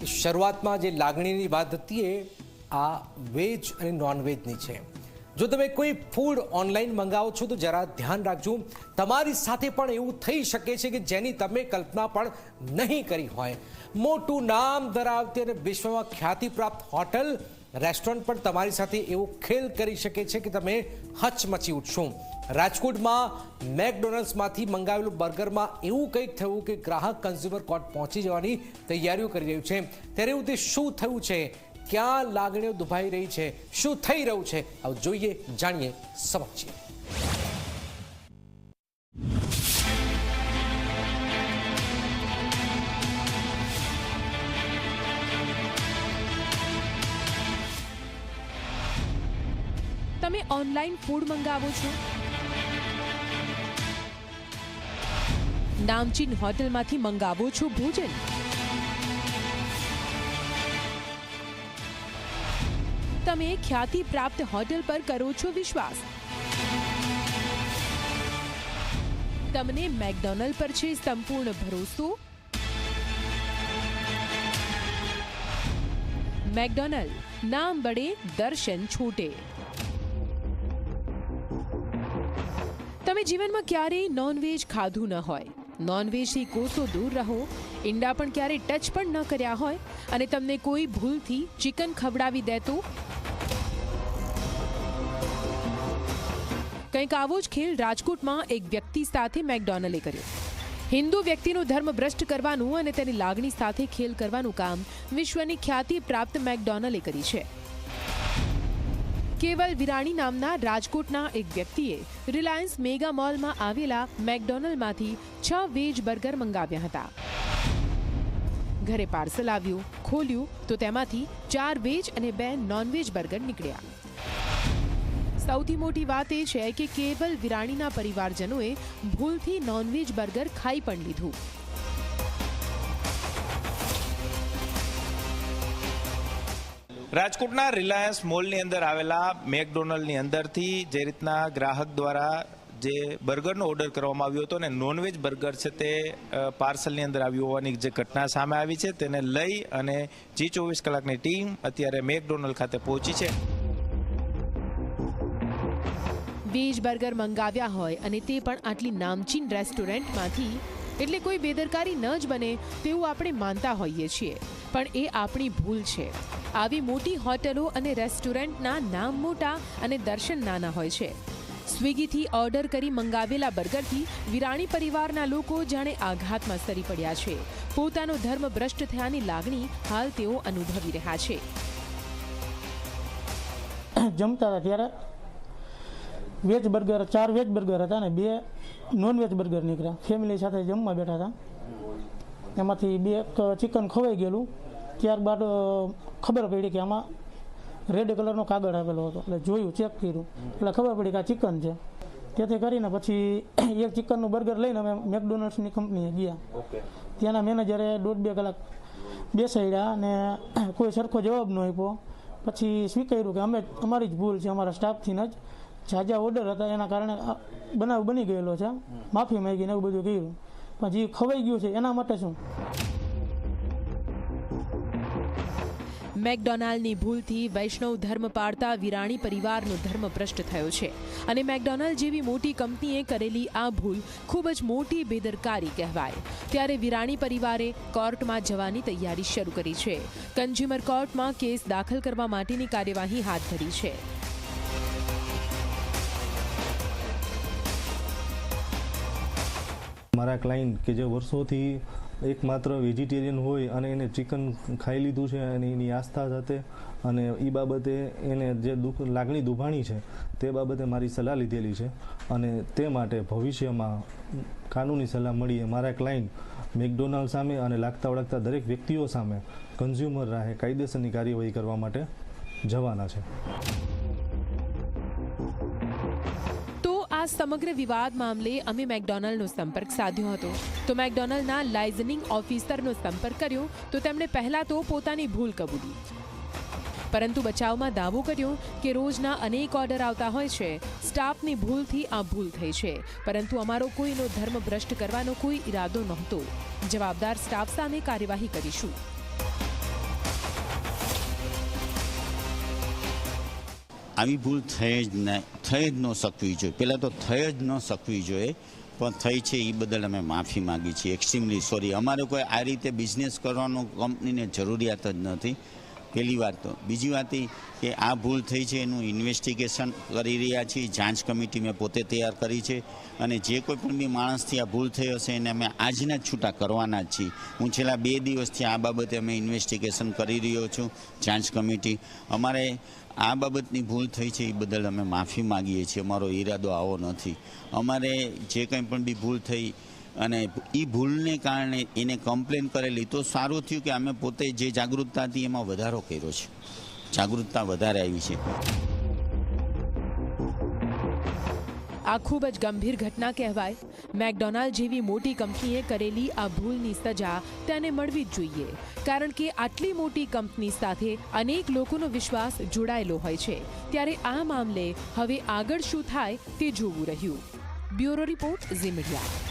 શરૂઆતમાં જે લાગણીની વાત હતી એ આ વેજ અને નોનવેજની છે। જો તમે કોઈ ફૂડ ઓનલાઈન મંગાવો છો તો જરા ધ્યાન રાખજો, તમારી સાથે પણ એવું થઈ શકે છે કે જેની તમે કલ્પના પણ નહીં કરી હોય। મોટું નામ ધરાવતી અને વિશ્વમાં ખ્યાતિ પ્રાપ્ત હોટલ રેસ્ટોરન્ટ પણ તમારી સાથે એવો ખેલ કરી શકે છે કે તમે હચમચી ઉઠશો। રાજકોટમાં મેકડોનલ્ડ્સમાંથી મંગાવેલું બર્ગરમાં એવું કંઈક થયું કે ગ્રાહક કન્ઝ્યુમર કોર્ટ પહોંચી જવાની તૈયારીઓ કરી રહ્યું છે। ત્યારે એવું તે શું થયું છે, ક્યાં લાગણીઓ દુભાઈ રહી છે, શું થઈ રહ્યું છે, આવું જોઈએ, જાણીએ, સમજીએ। તમે ઓનલાઈન ફૂડ મંગાવો છો? નામચીન હોટલમાંથી મંગાવો છો ભોજન? તમે ખ્યાતિ પ્રાપ્ત હોટલ પર કરો છો વિશ્વાસ? તમને મેકડોનલ્ડ પર છે સંપૂર્ણ ભરોસો? મેકડોનલ્ડ, નામ બડે દર્શન છૂટે। તમે જીવનમાં ક્યારેય નોનવેજ ખાધું ન હોય, નોનવેજથી કોસો દૂર રહો, ઈંડા પણ ક્યારેય ટચ પણ ન કર્યા હોય અને તમને કોઈ ભૂલથી ચિકન ખવડાવી દે તો? કંઈક આવો જ ખેલ રાજકોટમાં એક વ્યક્તિ સાથે મેકડોનલ્ડે કર્યો। હિન્દુ વ્યક્તિનો ધર્મ ભ્રષ્ટ કરવાનું અને તેની લાગણી સાથે ખેલ કરવાનું કામ વિશ્વની ખ્યાતિ પ્રાપ્ત મેકડોનલ્ડે કરી છે। કેવલ વિરાણી નામના રાજકોટના એક વ્યક્તિએ રિલાયન્સ મેગા મોલમાં આવેલા મેકડોનલ્ડમાંથી 6 વેજ બર્ગર મંગાવ્યા હતા। ઘરે પાર્સલ આવ્યું, ખોલ્યું તો તેમાંથી 4 વેજ અને 2 નોનવેજ બર્ગર નીકળ્યા। સૌથી મોટી વાત એ છે કે કેવલ વિરાણીના પરિવારજનોએ ભૂલથી નોનવેજ બર્ગર ખાઈ પણ લીધું। રાજકોટના રિલાયન્સ મોલની અંદર આવેલા મેકડોનલ્ડની અંદરથી જે રીતના ગ્રાહક દ્વારા જે બર્ગરનો ઓર્ડર કરવામાં આવ્યો હતો અને નોનવેજ બર્ગર છે તે પાર્સલની અંદર આવ્યું હોવાની જે ઘટના સામે આવી છે, તેને લઈ અને G24 કલાકની ટીમ અત્યારે મેકડોનલ્ડ ખાતે પહોંચી છે। વેજ બર્ગર મંગાવ્યા હોય અને તે પણ આટલી નામચીન રેસ્ટોરન્ટમાંથી, એટલે કોઈ બેદરકારી ન જ બને તેવું આપણે માનતા હોઈએ છીએ, પણ એ આપણી ભૂલ છે। આવી મોટી હોટલો અને રેસ્ટોરન્ટના નામ મોટા અને દર્શન નાના હોય છે। સ્વિગીથી ઓર્ડર કરી મંગાવેલા બર્ગરથી વિરાણી પરિવારના લોકો જાણે આઘાતમાં સરી પડ્યા છે। પોતાનો ધર્મ ભ્રષ્ટ થયાની લાગણી હાલ તેઓ અનુભવી રહ્યા છે। જમતા હતા ત્યારે વેજ બર્ગર 4 વેજ બર્ગર હતા ને 2 નોનવેજ બર્ગર નીકળ્યા। ફેમિલી સાથે જમવા બેઠા હતા, એમાંથી 2 ચિકન ખવાઈ ગયેલું। ત્યારબાદ ખબર પડી કે આમાં રેડ કલરનો કાગળ આવેલો હતો, એટલે જોયું, ચેક કર્યું, એટલે ખબર પડી કે આ ચિકન છે। તેથી કરીને પછી એક ચિકનનું બર્ગર લઈને અમે મેકડોનલ્ડ્સની કંપનીએ ગયા। ત્યાંના મેનેજરે 1.5-2 કલાક બેસાડ્યા અને કોઈ સરખો જવાબ ન આપ્યો। પછી સ્વીકાર્યું કે અમારી જ ભૂલ છે, અમારા સ્ટાફથી જ ઝાઝા ઓર્ડર હતા એના કારણે બનાવ બની ગયેલો છે, માફી માંગીને એવું બધું કર્યું, પણ જે ખવાઈ ગયું છે એના માટે શું? મેકડોનાલ્ડની ભૂલથી વૈષ્ણવ ધર્મ પાળતા વિરાણી પરિવારનો ધર્મ ભ્રષ્ટ થયો છે અને મેકડોનાલ્ડ જેવી મોટી કંપનીએ કરેલી આ ભૂલ ખૂબ જ મોટી બેદરકારી કહેવાય। ત્યારે વિરાણી પરિવારે કોર્ટમાં જવાની તૈયારી શરૂ કરી છે। કન્ઝ્યુમર કોર્ટમાં કેસ દાખલ કરવા માટેની કાર્યવાહી હાથ ધરી છે। મારા ક્લાયન્ટ કે જે વર્ષોથી એકમાત્ર વેજીટેરિયન હોય અને એને ચિકન ખાઈ લીધું છે અને એની આસ્થા સાથે અને એ બાબતે એને જે લાગણી દુભાણી છે તે બાબતે મારી સલાહ લીધેલી છે અને તે માટે ભવિષ્યમાં કાનૂની સલાહ મળીએ મારા ક્લાયન્ટ મેકડોનાલ્ડ સામે અને લાગતા વળગતા દરેક વ્યક્તિઓ સામે કન્ઝ્યુમર રાહે કાયદેસરની કાર્યવાહી કરવા માટે જવાના છે। સમગ્ર વિવાદ મામલે અમે મેકડોનલ્ડનો સંપર્ક સાધ્યો હતો તો મેકડોનલ્ડના લાયઝનિંગ ઓફિસરનો સંપર્ક કર્યો તો તેમણે પહેલા તો પોતાની ભૂલ કબૂલી, પરંતુ બચાવમાં દાવો કર્યો કે રોજના અનેક ઓર્ડર આવતા હોય છે, સ્ટાફની ભૂલથી આ ભૂલ થઈ છે, પરંતુ અમારો કોઈનો ધર્મ ભ્રષ્ટ કરવાનો કોઈ ઈરાદો નહોતો। જવાબદાર સ્ટાફ સામે કાર્યવાહી કરીશું। આવી ભૂલ થઈ જ ન શકવી જોઈએ. પહેલાં તો થઈ જ ન શકવી જોઈએ, પણ થઈ છે એ બદલ અમે માફી માગી છીએ. Extremely sorry. અમારે કોઈ આ રીતે બિઝનેસ કરવાનો કંપનીને જરૂરિયાત જ નથી, પહેલી વાત તો. બીજી વાત એ કે આ ભૂલ થઈ છે એનું ઇન્વેસ્ટિગેશન કરી રહ્યા છીએ. જાંચ કમિટી મેં પોતે તૈયાર કરી છે અને જે કોઈ પણ બી માણસથી આ ભૂલ થઈ હશે એને અમે આજના જ છૂટા કરવાના જ છીએ. હું છેલ્લા 2 દિવસથી આ બાબતે અમે ઇન્વેસ્ટિગેશન કરી રહ્યો છું, જાંચ કમિટી. અમારે આ બાબતની ભૂલ થઈ છે એ બદલ અમે માફી માગીએ છીએ. અમારો ઈરાદો આવો નથી. અમારે જે કંઈ પણ બી ભૂલ થઈ અને એ ભૂલને કારણે એને કમ્પ્લેન કરેલી તો સારું થયું કે અમે પોતે જે જાગૃતતા હતી એમાં વધારો કર્યો છે, જાગૃતતા વધારે આવી છે. આ ખૂબ જ ગંભીર ઘટના કહેવાય. મેકડોનાલ્ડ જેવી મોટી કંપનીએ કરેલી આ ભૂલની સજા તેને મળવી જ જોઈએ, કારણ કે આટલી મોટી કંપની સાથે અનેક લોકોનો વિશ્વાસ જોડાયેલો હોય છે. ત્યારે આ મામલે હવે આગળ શું થાય તે જોવું રહ્યું. Bureau report, Zee media.